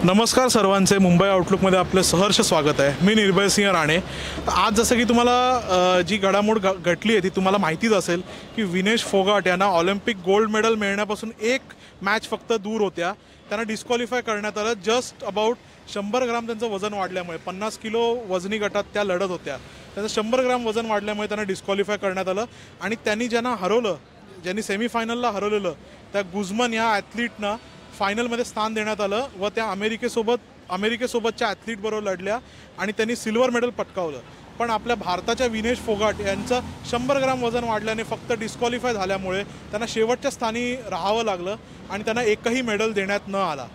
नमस्कार सर्वांचे, मुंबई आउटलुकमध्ये आपले सहर्ष स्वागत आहे। मी निर्भय सिंह राणे। आज जसं की तुम्हाला जी घडामोड घडली आहे ती तुम्हाला माहितीच असेल की विनेश फोगाट यांना ऑलिम्पिक गोल्ड मेडल मिळण्यापासून एक मॅच फक्त दूर होत्या। त्यांना डिस्क्वालिफाय करण्यात आलं। जस्ट अबाउट 100 ग्राम त्यांचं वजन वाढल्यामुळे 50 किलो वजनी गटात त्या लढत होत्या। त्यांचं 100 ग्राम वजन वाढल्यामुळे त्यांना डिस्क्वालिफाय करण्यात आलं आणि त्यांनी ज्यांना हरवलं, ज्यांनी सेमीफायनलला हरवलेलं त्या गुझमन या ॲथलीटना फायनलमध्ये स्थान देण्यात आलं व त्या अमेरिकेसोबतच्या ॲथलीटबरोबर लढल्या आणि त्यांनी सिल्वर मेडल पटकावलं। पण आपल्या भारताच्या विनेश फोगाट यांचं 100 ग्राम वजन वाढल्याने फक्त डिस्क्वालिफाय झाल्यामुळे त्यांना शेवटच्या स्थानी राहावं लागलं आणि त्यांना एकही मेडल देण्यात न आला।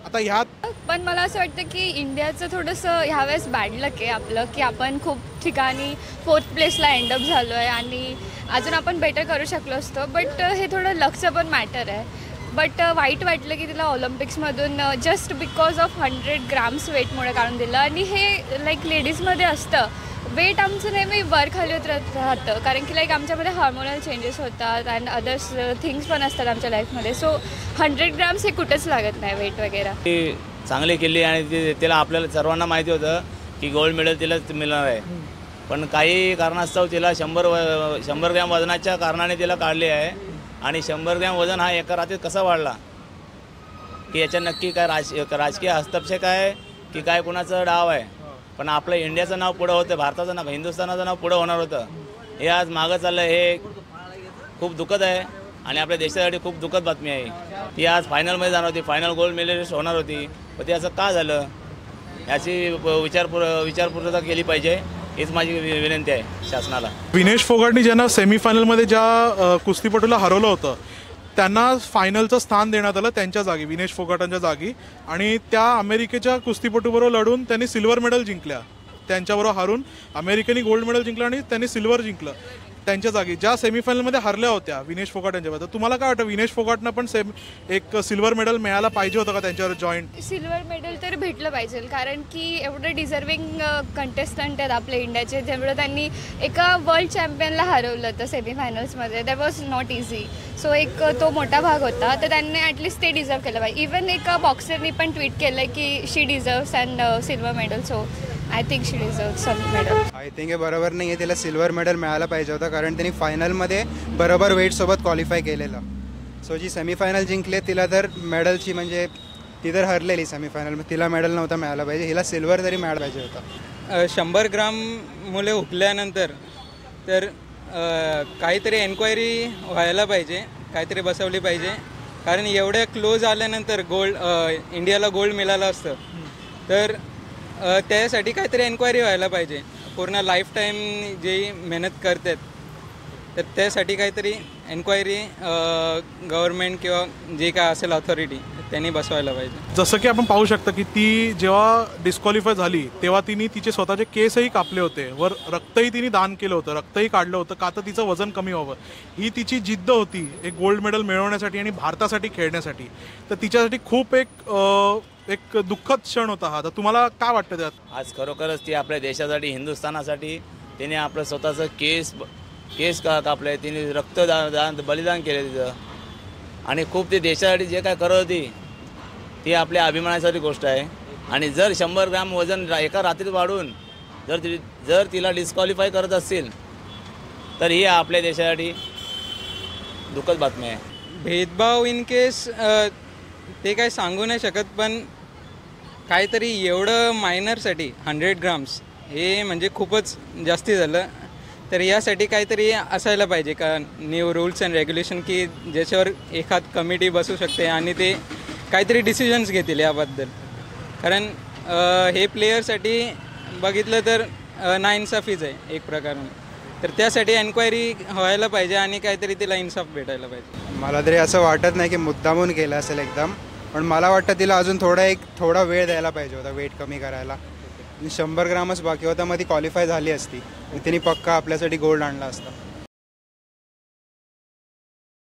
आता ह्यात पण मला असं वाटतं की इंडियाचं थोडंसं ह्यावेळेस बॅड लक आहे आपलं, की आपण खूप ठिकाणी 4th प्लेसला एंड अप झालो आहे आणि अजून आपण बेटर करू शकलो असतो। बट हे थोडं लकचं पण मॅटर आहे। बट वाईट वाटलं की तिला ऑलिम्पिक्समधून जस्ट बिकॉज ऑफ 100 ग्राम्स वेटमुळे काढून दिलं आणि हे लाईक लेडीजमध्ये असतं, वेट आमचं नेहमी वर खाली होत राहतं कारण की लाईक आमच्यामध्ये हार्मोनल चेंजेस होतात अँड अदर्स थिंग्स पण असतात आमच्या लाईफमध्ये। सो 100 ग्राम्स हे कुठंच लागत नाही वेट वगैरे। ती चांगली केली आणि तिला आपल्याला सर्वांना माहिती होतं की गोल्ड मेडल तिलाच मिळणार आहे, पण काही कारणास्तव तिला 100 ग्रॅम वजनाच्या कारणाने तिला काढली आहे। आणि 100 ग्रॅम वजन हा एका रात्रीत कसा वाढला की याच्या नक्की काय राजकीय हस्तक्षेप आहे की काय कुणाचं डाव आहे, पण आपलं इंडियाचं नाव पुढं होतं, भारताचं नाव, हिंदुस्थानाचं नाव पुढं होणार होतं। हे आज मागं चाललं, हे खूप दुःखद आहे आणि आपल्या देशासाठी खूप दुःखद बातमी आहे। ती आज फायनलमध्ये जाणार होती, फायनल गोल्ड मेडलिस्ट होणार होती, पण ते असं का झालं याची विचारपूर्वक केली पाहिजे, हीच माझी विनंती आहे शासनाला। विनेश फोगाटनी ज्यांना सेमीफायनलमध्ये ज्या कुस्तीपटूला हरवलं होतं त्यांना फायनलचं स्थान देण्यात आलं त्यांच्या जागी, विनेश फोगाटांच्या जागी, आणि त्या अमेरिकेच्या कुस्तीपटूबरोबर लढून त्यांनी सिल्वर मेडल जिंकल्या। त्यांच्याबरोबर हारून अमेरिकेने गोल्ड मेडल जिंकलं आणि त्यांनी सिल्वर जिंकलं त्यांच्या जागी, ज्या सेमीफायनलमध्ये हरल्या होत्या विनेश फोगाट यांच्याबद्दल। तुम्हाला काय वाटतं, विनेश फोगाटनं पण एक सिल्वर मेडल मिळायला पाहिजे होतं का त्यांच्यावर जॉईंट? सिल्वर मेडल तर भेटलं पाहिजे कारण की एवढं डिझर्विंग कंटेस्टंट आहेत आपल्या इंडियाचे, जेवढं त्यांनी एका वर्ल्ड चॅम्पियनला हरवलं होतं सेमीफायनल्समध्ये। That was not easy. So एक तो मोठा भाग होता, तर त्यांनी ॲटलिस्ट ते डिझर्व केलं पाहिजे। इवन एका बॉक्सरनी पण ट्विट केलं की she deserves and silver medal. So I think she deserves some medal. I think हे बरोबर नाही आहे, तिला सिल्वर मेडल मिळायला पाहिजे होतं कारण त्यांनी फायनलमध्ये बरोबर वेटसोबत क्वालिफाय केलेलं। सो जी सेमीफायनल जिंकले तिला तर मेडलची म्हणजे ती तर हरलेली सेमीफायनलमध्ये, तिला मेडल नव्हता मिळायला पाहिजे, हिला सिल्वर तरी मिळायला पाहिजे होता। 100 ग्राम मुले हुकल्यानंतर तर काहीतरी एन्क्वायरी व्हायला पाहिजे, काहीतरी बसवली पाहिजे कारण एवढ्या क्लोज आल्यानंतर इंडियाला गोल्ड मिळालं असतं तर त्यासाठी काहीतरी एन्क्वायरी व्हायला पाहिजे। पूर्ण लाईफ टाईम जे मेहनत करतात तर त्यासाठी काहीतरी एन्क्वायरी गव्हर्नमेंट किंवा जे काय असेल ऑथॉरिटी त्यांनी बसवायला पाहिजे। जसं की आपण पाहू शकतो की ती जेव्हा डिस्क्वालिफाय झाली तेव्हा तिने तिचे स्वतःचे केसही कापले होते, वर रक्तही तिने दान केलं होतं, रक्तही काढलं होतं का तर तिचं वजन कमी व्हावं। ही तिची जिद्द होती एक गोल्ड मेडल मिळवण्यासाठी आणि भारतासाठी खेळण्यासाठी। तर तिच्यासाठी खूप एक दुःखद क्षण होता हा। तर तुम्हाला काय वाटतं त्यात? आज खरोखरच ती आपल्या देशासाठी, हिंदुस्थानासाठी तिने आपलं स्वतःचं केस कापलं आहे, तिने बलिदान केलं तिचं आणि खूप ते देशासाठी जे काय करत होती ती आपल्या अभिमानासाठी गोष्ट आहे। आणि जर 100 ग्राम वजन एका रात्रीत वाढून जर तिला डिस्क्वालिफाय करत असतील तर ही आपल्या देशासाठी दुःखद बातमी आहे। भेदभाव इन केस ते काय सांगू नाही शकत, पण काहीतरी एवढं मायनरसाठी 100 ग्राम्स हे म्हणजे खूपच जास्ती झालं। तर यासाठी काहीतरी असायला पाहिजे का न्यू रूल्स अँड रेग्युलेशन की ज्याच्यावर एखाद कमिटी बसू शकते आणि ते काहीतरी डिसिजन्स घेतील याबद्दल, कारण हे प्लेयरसाठी बघितलं तर नाइन्साफीच आहे एक प्रकारे। तर त्यासाठी एन्क्वायरी व्हायला पाहिजे आणि काहीतरी तिला इन्साफ भेटायला पाहिजे। मला तरी असं वाटत नाही की मुद्दामून केलं असेल एकदम, पण मला वाटतं तिला अजून थोडा वेळ द्यायला पाहिजे होता वेट कमी करायला। 100 ग्रामच बाकी होता, मग ती क्वालिफाय झाली असती, तिने पक्का आपल्यासाठी गोल्ड आणला असता।